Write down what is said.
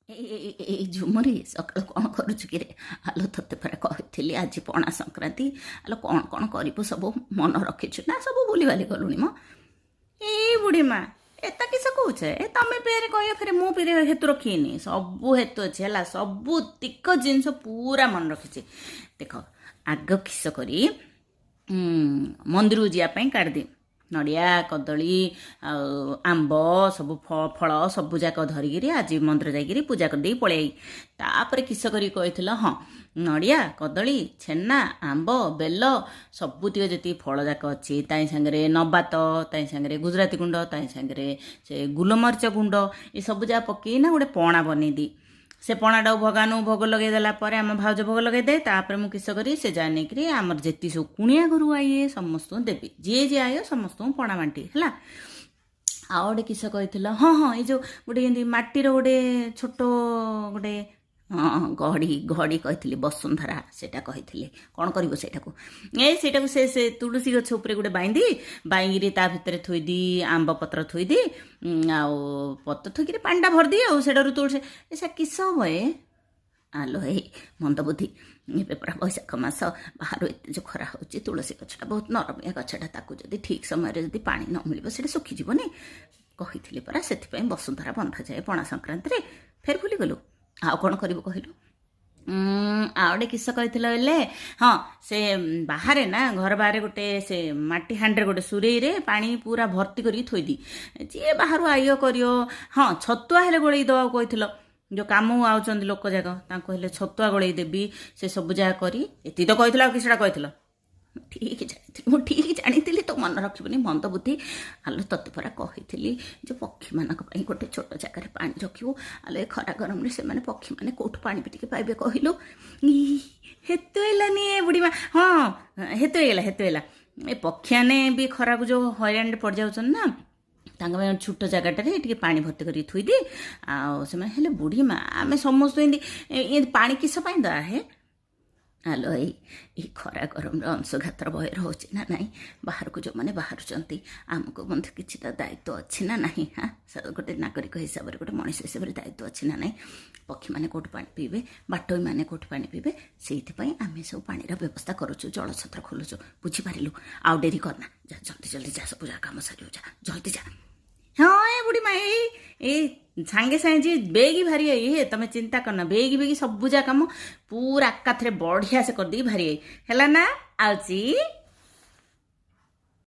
ଏଇ ଝୁମୁରି ସକାଳୁ କ'ଣ କରୁଛୁ କିରେ? ଆଲୋ ତତେ ପରା କହିଥିଲି ଆଜି ପଣା ସଂକ୍ରାନ୍ତି। ଆଲୋ କ'ଣ କ'ଣ କରିବୁ ସବୁ ମନ ରଖିଛୁ ନା ସବୁ ଭୁଲିବାଲି ଗଲୁଣି ମ? ଏଇ ବୁଢ଼ୀ ମା ଏତା କିସ କହୁଛେ? ତମେ ପେରେ କହିବ ଫେରେ ମୁଁ ପେରେ ହେତୁ ରଖିନି। ସବୁ ହେତୁ ଅଛି ହେଲା, ସବୁ ତିକ ଜିନିଷ ପୁରା ମନେ ରଖିଛି। ଦେଖ ଆଗ କିସ କରି ମନ୍ଦିରକୁ ଯିବା ପାଇଁ କାଢ଼ିଦି ନଡ଼ିଆ କଦଳୀ ଆଉ ଆମ୍ବ ସବୁ ଫଳ ସବୁ ଯାକ ଧରିକିରି ଆଜି ମନ୍ଦିର ଯାଇକିରି ପୂଜା କରିଦେଇ ପଳେଇ। ତାପରେ କିସ କରିକି କହିଥିଲ? ହଁ, ନଡ଼ିଆ କଦଳୀ ଛେନା ଆମ୍ବ ବେଲ ସବୁତିକ ଯେତିକି ଫଳ ଯାକ ଅଛି ତାଇ ସାଙ୍ଗରେ ନବାତ, ତାଇ ସାଙ୍ଗରେ ଗୁଜୁରାତି ଗୁଣ୍ଡ, ତାଇ ସାଙ୍ଗରେ ସେ ଗୁଲମରିଚ ଗୁଣ୍ଡ ଏସବୁ ଯାକ ପକେଇନା ଗୋଟେ ପଣା ବନେଇଦି। ସେ ପଣାଟାକୁ ଭଗବାନଙ୍କୁ ଭୋଗ ଲଗେଇଦେଲା ପରେ ଆମ ଭାଉଜ ଭୋଗ ଲଗେଇଦେ। ତାପରେ ମୁଁ କିସ କରି ସେ ଯା ନେଇକିରି ଆମର ଯେତିକି ସବୁ କୁଣିଆ ଘରୁ ଆଇଏ ସମସ୍ତଙ୍କୁ ଦେବି। ଯିଏ ଯିଏ ଆଇବ ସମସ୍ତଙ୍କୁ ପଣା ବାଣ୍ଟି ହେଲା। ଆଉ ଗୋଟେ କିସ କହିଥିଲ? ହଁ ହଁ, ଏଇ ଯେଉଁ ଗୋଟେ ଏମିତି ମାଟିର ଗୋଟେ ଛୋଟ ଗୋଟେ ଘଡ଼ି କହିଥିଲି ବସୁନ୍ଧରା, ସେଇଟା କହିଥିଲି। କ'ଣ କରିବ ସେଇଟାକୁ? ସେଇଟାକୁ ସେ ତୁଳସୀ ଗଛ ଉପରେ ଗୋଟେ ବାଇଙ୍ଗିରି ତା ଭିତରେ ଥୋଇଦି ଆମ୍ବ ପତ୍ର ଥୋଇଦି ଆଉ ପତ୍ର ଥୋଇକିରି ପାଣିଟା ଭରିଦିଏ ଆଉ ସେଟାରୁ ତୁଳସୀ ସେ କିସ ହୁଏ? ଆଲୋ ହେଇ ମନ୍ଦ ବୁଦ୍ଧି, ଏବେ ପୁରା ବୈଶାଖ ମାସ, ବାହାରୁ ଏତେ ଯେଉଁ ଖରା ହେଉଛି, ତୁଳସୀ ଗଛଟା ବହୁତ ନରମିଆ ଗଛଟା, ତାକୁ ଯଦି ଠିକ୍ ସମୟରେ ଯଦି ପାଣି ନ ମିଳିବ ସେଇଟା ଶୁଖିଯିବନି। କହିଥିଲି ପରା, ସେଥିପାଇଁ ବସୁନ୍ଧରା ବନ୍ଧାଯାଏ ପଣା ସଂକ୍ରାନ୍ତିରେ। ଫେର ଭୁଲିଗଲୁ? ଆଉ କ'ଣ କରିବୁ କହିଲୁ? ଆଉ ଗୋଟେ କିସ କହିଥିଲ ହେଲେ? ହଁ, ସେ ବାହାରେ ନା ଘର ବାହାରେ ଗୋଟେ ସେ ମାଟି ହାଣ୍ଡିରେ ଗୋଟେ ସୁରେଇରେ ପାଣି ପୁରା ଭର୍ତ୍ତି କରିକି ଥୋଇଦି। ଯିଏ ବାହାରୁ ଆଇଅ କରିବ। ହଁ, ଛତୁଆ ହେଲେ ଗୋଳେଇ ଦେବାକୁ କହିଥିଲ। ଯେଉଁ କାମକୁ ଆଉଛନ୍ତି ଲୋକ ଯାକ ତାଙ୍କୁ ହେଲେ ଛତୁଆ ଗୋଳେଇ ଦେବି। ସେ ସବୁ ଯାକ କରି ଏତିକି ତ କହିଥିଲ, ଆଉ କିଛିଟା କହିଥିଲ? ମୁଁ ଠିକ୍ ଜାଣିଥିଲି ତୁ ମନେ ରଖିବୁନି ମନ୍ଦ ବୁଦ୍ଧି। ଆଲୋ ତତେ ପରା କହିଥିଲି ଯେ ପକ୍ଷୀମାନଙ୍କ ପାଇଁ ଗୋଟେ ଛୋଟ ଜାଗାରେ ପାଣି ରଖିବୁ। ଆଲୋ ଏ ଖରା ଗରମରେ ସେମାନେ ପକ୍ଷୀମାନେ କେଉଁଠୁ ପାଣି ବି ଟିକେ ପାଇବେ କହିଲୁ? ହେତୁ ହେଲାନି ଏ ବୁଢ଼ୀ ମା। ହଁ, ହେତୁ ହେଇଗଲା। ଏ ପକ୍ଷୀମାନେ ବି ଖରାକୁ ଯେଉଁ ହଇରାଣରେ ପଡ଼ିଯାଉଛନ୍ତି ନା, ତାଙ୍କ ପାଇଁ ଛୋଟ ଜାଗାଟାରେ ଟିକେ ପାଣି ଭର୍ତ୍ତି କରିକି ଥୋଇଦିଏ। ଆଉ ସେମାନେ ହେଲେ ବୁଢ଼ୀ ମା ଆମେ ସମସ୍ତେ ଏମିତି ପାଣି କିସ ପାଇଁ ଦେବା ହେ? ଆଲୋ ଏଇ ଖରା ଗରମରେ ଅଂଶଘାତର ଭୟ ରହୁଛି ନା ନାହିଁ? ବାହାରକୁ ଯେଉଁମାନେ ବାହାରୁଛନ୍ତି ଆମକୁ ମଧ୍ୟ କିଛିଟା ଦାୟିତ୍ୱ ଅଛି ନା ନାହିଁ? ଗୋଟେ ନାଗରିକ ହିସାବରେ, ଗୋଟେ ମଣିଷ ହିସାବରେ ଦାୟିତ୍ୱ ଅଛି ନା ନାହିଁ? ପକ୍ଷୀମାନେ କେଉଁଠୁ ପାଣି ପିଇବେ, ବାଟୋଇମାନେ କେଉଁଠୁ ପାଣି ପିଇବେ, ସେଇଥିପାଇଁ ଆମେ ସବୁ ପାଣିର ବ୍ୟବସ୍ଥା କରୁଛୁ, ଜଳଛତ୍ର ଖୋଲୁଛୁ। ବୁଝିପାରିଲୁ? ଆଉ ଡେରି କରନା, ଯା ଜଲ୍ଦି ଯା, ସବୁ ଯାକ କାମ ସାରିବ, ଯା ଜଲ୍ଦି ଯା। ହଁ ଏ ବୁଢ଼ୀ ମା ଏଇ ସାଙ୍ଗେ ଯେ ବେଗି ଭାରି ତମେ ଚିନ୍ତା କରନା, ବେଗି ସବୁ ଯା କାମ ପୁରା ଏକାଥରେ ବଢ଼ିଆ ସେ କରିଦେଇକି ଭାରି ହେଲା ନା? ଆଉଛି।